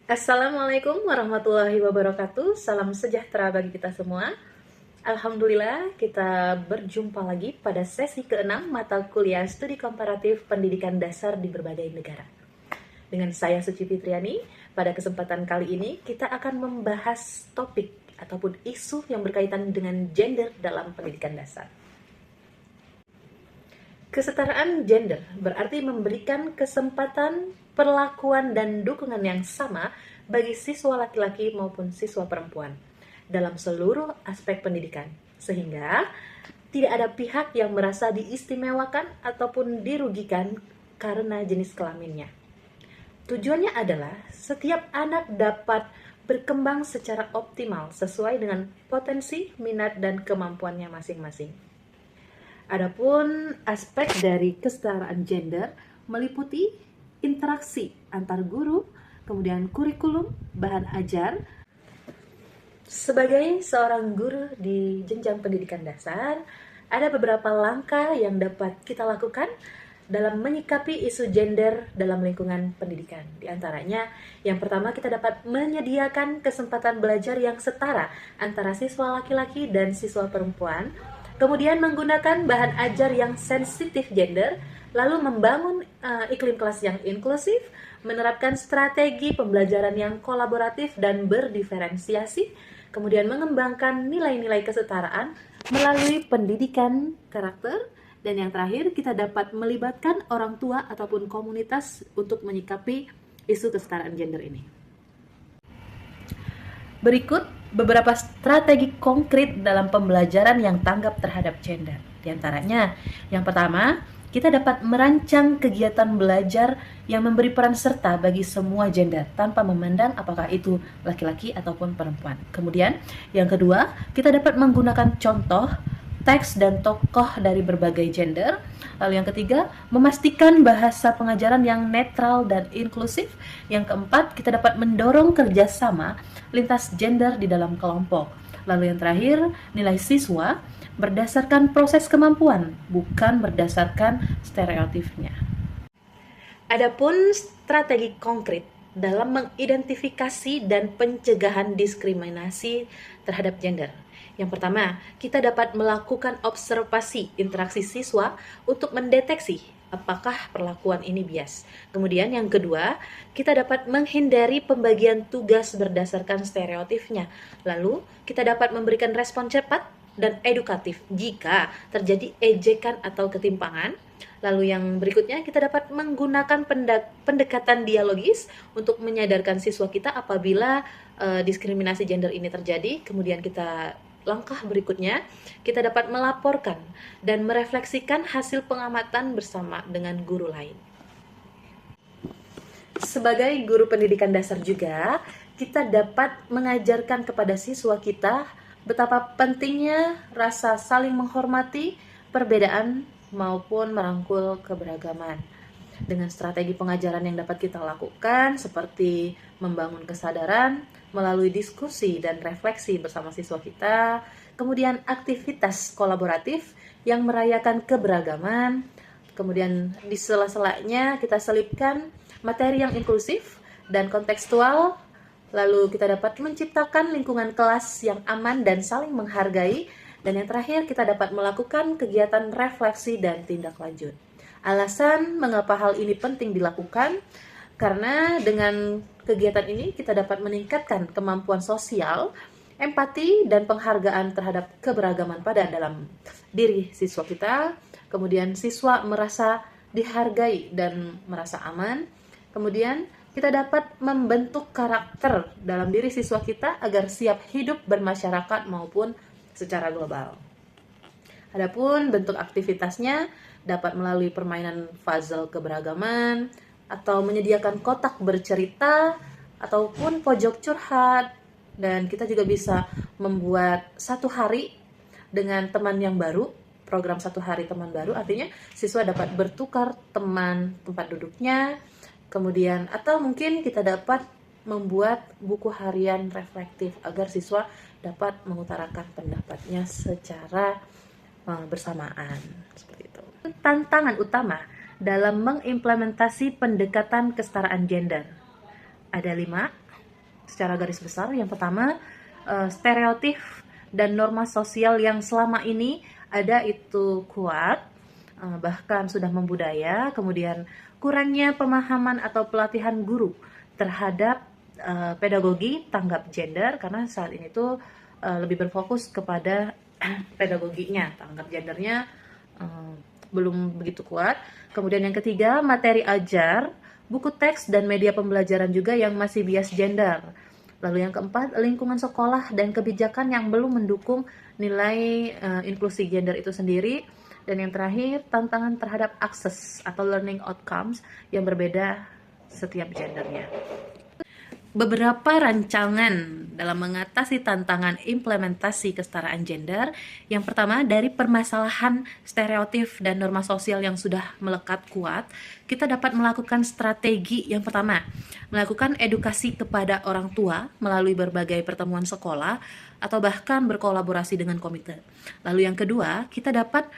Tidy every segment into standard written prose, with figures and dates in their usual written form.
Assalamualaikum warahmatullahi wabarakatuh. Salam sejahtera bagi kita semua. Alhamdulillah kita berjumpa lagi pada sesi ke-6 mata kuliah studi komparatif pendidikan dasar di berbagai negara. Dengan saya Suci Fitriani, pada kesempatan kali ini kita akan membahas topik ataupun isu yang berkaitan dengan gender dalam pendidikan dasar. Kesetaraan gender berarti memberikan kesempatan, perlakuan, dan dukungan yang sama bagi siswa laki-laki maupun siswa perempuan dalam seluruh aspek pendidikan, sehingga tidak ada pihak yang merasa diistimewakan ataupun dirugikan karena jenis kelaminnya. Tujuannya adalah setiap anak dapat berkembang secara optimal sesuai dengan potensi, minat, dan kemampuannya masing-masing. Adapun aspek dari kesetaraan gender meliputi interaksi antar guru, kemudian kurikulum, bahan ajar. Sebagai seorang guru di jenjang pendidikan dasar, ada beberapa langkah yang dapat kita lakukan dalam menyikapi isu gender dalam lingkungan pendidikan. Di antaranya, yang pertama kita dapat menyediakan kesempatan belajar yang setara antara siswa laki-laki dan siswa perempuan. Kemudian menggunakan bahan ajar yang sensitif gender, lalu membangun iklim kelas yang inklusif, menerapkan strategi pembelajaran yang kolaboratif dan berdiferensiasi, kemudian mengembangkan nilai-nilai kesetaraan melalui pendidikan karakter, dan yang terakhir kita dapat melibatkan orang tua ataupun komunitas untuk menyikapi isu kesetaraan gender ini. Berikut beberapa strategi konkret dalam pembelajaran yang tanggap terhadap gender. Di antaranya, yang pertama, kita dapat merancang kegiatan belajar yang memberi peran serta bagi semua gender tanpa memandang apakah itu laki-laki ataupun perempuan. Kemudian, yang kedua, kita dapat menggunakan contoh, teks, dan tokoh dari berbagai gender. Lalu yang ketiga, memastikan bahasa pengajaran yang netral dan inklusif. Yang keempat, kita dapat mendorong kerjasama lintas gender di dalam kelompok. Lalu yang terakhir, nilai siswa berdasarkan proses kemampuan, bukan berdasarkan stereotipnya. Adapun strategi konkret dalam mengidentifikasi dan pencegahan diskriminasi terhadap gender. Yang pertama, kita dapat melakukan observasi interaksi siswa untuk mendeteksi apakah perlakuan ini bias. Kemudian yang kedua, kita dapat menghindari pembagian tugas berdasarkan stereotipnya. Lalu, kita dapat memberikan respon cepat dan edukatif jika terjadi ejekan atau ketimpangan. Lalu yang berikutnya, kita dapat menggunakan pendekatan dialogis untuk menyadarkan siswa kita apabila diskriminasi gender ini terjadi. Kemudian langkah berikutnya, kita dapat melaporkan dan merefleksikan hasil pengamatan bersama dengan guru lain. Sebagai guru pendidikan dasar juga, kita dapat mengajarkan kepada siswa kita betapa pentingnya rasa saling menghormati perbedaan maupun merangkul keberagaman. Dengan strategi pengajaran yang dapat kita lakukan seperti membangun kesadaran melalui diskusi dan refleksi bersama siswa kita, kemudian aktivitas kolaboratif yang merayakan keberagaman, kemudian di sela-selanya kita selipkan materi yang inklusif dan kontekstual, lalu kita dapat menciptakan lingkungan kelas yang aman dan saling menghargai, dan yang terakhir kita dapat melakukan kegiatan refleksi dan tindak lanjut. Alasan mengapa hal ini penting dilakukan, karena dengan kegiatan ini kita dapat meningkatkan kemampuan sosial, empati, dan penghargaan terhadap keberagaman pada dalam diri siswa kita. Kemudian siswa merasa dihargai dan merasa aman. Kemudian kita dapat membentuk karakter dalam diri siswa kita agar siap hidup bermasyarakat maupun secara global. Adapun bentuk aktivitasnya dapat melalui permainan puzzle keberagaman, atau menyediakan kotak bercerita, ataupun pojok curhat. Dan kita juga bisa membuat satu hari dengan teman yang baru, program satu hari teman baru, artinya siswa dapat bertukar teman tempat duduknya. Kemudian, atau mungkin kita dapat membuat buku harian reflektif agar siswa dapat mengutarakan pendapatnya secara bersamaan, seperti itu. Tantangan utama dalam mengimplementasi pendekatan kesetaraan gender ada 5. secara garis besar. Yang pertama, stereotip dan norma sosial yang selama ini ada itu kuat, bahkan sudah membudaya. Kemudian kurangnya pemahaman atau pelatihan guru terhadap pedagogi tanggap gender, karena saat ini tuh lebih berfokus kepada pedagoginya, tanggap gendernya belum begitu kuat. Kemudian yang ketiga, materi ajar, buku teks dan media pembelajaran juga yang masih bias gender. Lalu yang keempat, lingkungan sekolah dan kebijakan yang belum mendukung nilai inklusi gender itu sendiri. Dan yang terakhir, tantangan terhadap akses atau learning outcomes yang berbeda setiap gendernya. Beberapa rancangan dalam mengatasi tantangan implementasi kesetaraan gender. Yang pertama, dari permasalahan stereotip dan norma sosial yang sudah melekat kuat, kita dapat melakukan strategi. Yang pertama, melakukan edukasi kepada orang tua melalui berbagai pertemuan sekolah atau bahkan berkolaborasi dengan komite. Lalu yang kedua, kita dapat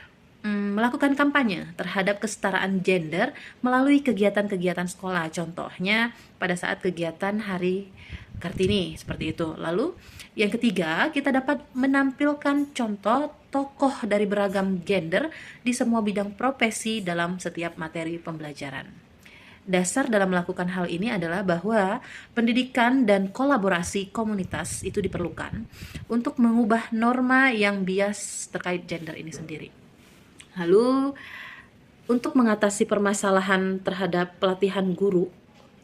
melakukan kampanye terhadap kesetaraan gender melalui kegiatan-kegiatan sekolah. Contohnya pada saat kegiatan Hari Kartini, seperti itu. Lalu yang ketiga, kita dapat menampilkan contoh tokoh dari beragam gender di semua bidang profesi dalam setiap materi pembelajaran. Dasar dalam melakukan hal ini adalah bahwa pendidikan dan kolaborasi komunitas itu diperlukan untuk mengubah norma yang bias terkait gender ini sendiri. Lalu, untuk mengatasi permasalahan terhadap pelatihan guru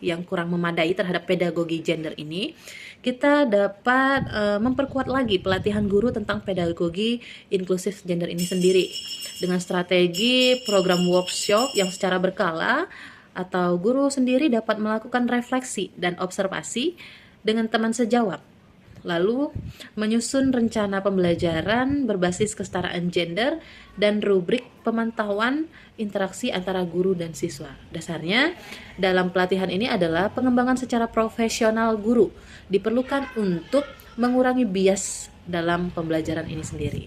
yang kurang memadai terhadap pedagogi gender ini, kita dapat memperkuat lagi pelatihan guru tentang pedagogi inklusif gender ini sendiri dengan strategi program workshop yang secara berkala, atau guru sendiri dapat melakukan refleksi dan observasi dengan teman sejawat. Lalu, menyusun rencana pembelajaran berbasis kesetaraan gender dan rubrik pemantauan interaksi antara guru dan siswa. Dasarnya, dalam pelatihan ini adalah pengembangan secara profesional guru diperlukan untuk mengurangi bias dalam pembelajaran ini sendiri.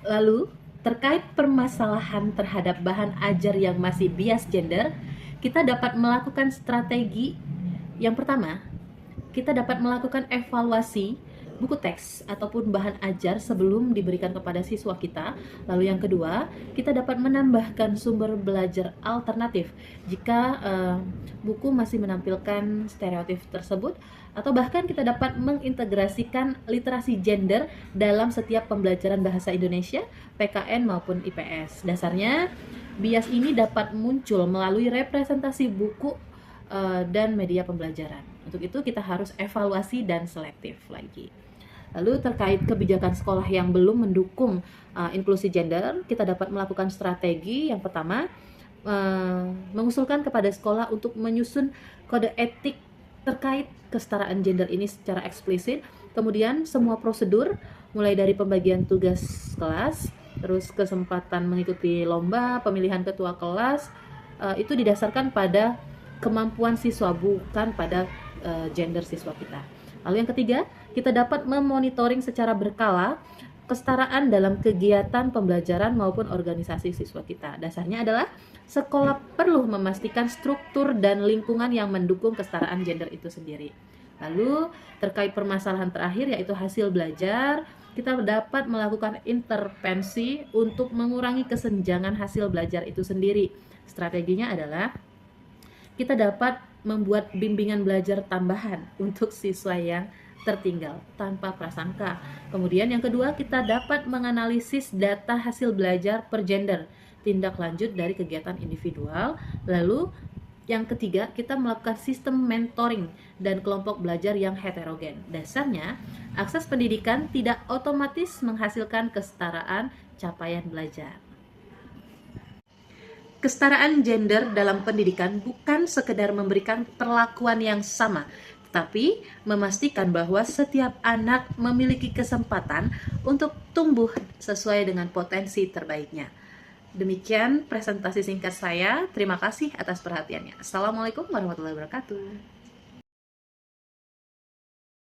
Lalu, terkait permasalahan terhadap bahan ajar yang masih bias gender, kita dapat melakukan strategi. Yang pertama, kita dapat melakukan evaluasi buku teks ataupun bahan ajar sebelum diberikan kepada siswa kita. Lalu yang kedua, kita dapat menambahkan sumber belajar alternatif jika buku masih menampilkan stereotip tersebut, atau bahkan kita dapat mengintegrasikan literasi gender dalam setiap pembelajaran bahasa Indonesia, PKN maupun IPS. Dasarnya, bias ini dapat muncul melalui representasi buku dan media pembelajaran. Untuk itu kita harus evaluasi dan selektif lagi. Lalu terkait kebijakan sekolah yang belum mendukung inklusi gender, kita dapat melakukan strategi. Yang pertama, mengusulkan kepada sekolah untuk menyusun kode etik terkait kesetaraan gender ini secara eksplisit. Kemudian semua prosedur, mulai dari pembagian tugas kelas, terus kesempatan mengikuti lomba, pemilihan ketua kelas, itu didasarkan pada kemampuan siswa, bukan pada gender siswa kita. Lalu yang ketiga, kita dapat memonitoring secara berkala kesetaraan dalam kegiatan pembelajaran maupun organisasi siswa kita. Dasarnya adalah sekolah perlu memastikan struktur dan lingkungan yang mendukung kesetaraan gender itu sendiri. Lalu terkait permasalahan terakhir, yaitu hasil belajar, kita dapat melakukan intervensi untuk mengurangi kesenjangan hasil belajar itu sendiri. Strateginya adalah kita dapat membuat bimbingan belajar tambahan untuk siswa yang tertinggal tanpa prasangka. Kemudian yang kedua, kita dapat menganalisis data hasil belajar per gender, tindak lanjut dari kegiatan individual. Lalu yang ketiga, kita melakukan sistem mentoring dan kelompok belajar yang heterogen. Dasarnya, akses pendidikan tidak otomatis menghasilkan kesetaraan capaian belajar. Kesetaraan gender dalam pendidikan bukan sekedar memberikan perlakuan yang sama, tetapi memastikan bahwa setiap anak memiliki kesempatan untuk tumbuh sesuai dengan potensi terbaiknya. Demikian presentasi singkat saya. Terima kasih atas perhatiannya. Assalamualaikum warahmatullahi wabarakatuh.